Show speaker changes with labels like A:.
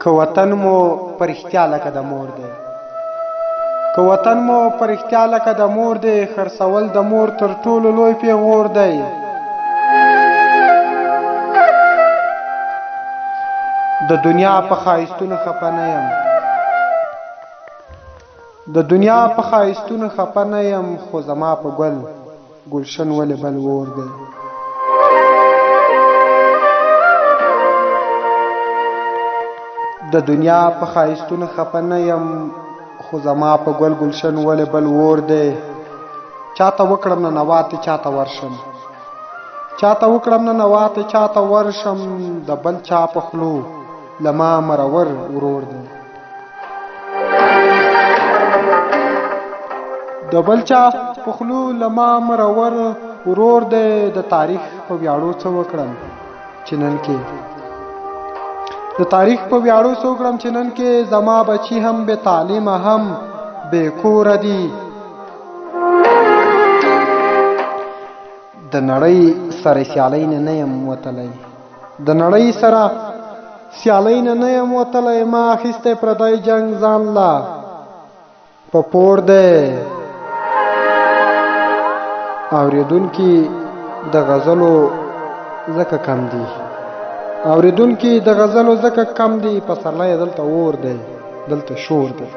A: که وطن مو په رښتیا لکه د مور دی، که وطن مو په رښتیا لکه د مور دی، خرڅول د مور تر ټولو لوی پیغور دی. د دنیا په ښایستونو خفه نه یم، د دنیا په ښایستونو خفه نه یم، خو زما په ګل ګلشن ولې بل اور دی. د دنیا په ښایستونو خفه نه یم، خو زما په ګل ګلشن ولې بل اور دی. چاته وکړم ننواتې چاته ورشم، چاته وکړم ننواتې چاته ورشم، د بل چا په خولو له ما مرور ورور دی. د بل چا په خولو له ما مرور ورور دی. د تاریخ په ویاړو څه وکړم چې نن کې، د تاریخ په ویاړو څه وکړم چې نن کې زما بچي هم بې تعلیمه هم بې کوره دي. د نړۍ سره سیالۍ نه یم وتلی، د نړۍ سره سیالۍ نه یم وتلی، ما اخیستی پردی جنګ ځان لا په پور دی. اورېدونکي د غزلو ځکه کم دي، اورېدونکي د غزلو ځکه کم دي، پسرلی دلته اور دی، دلته شور دی.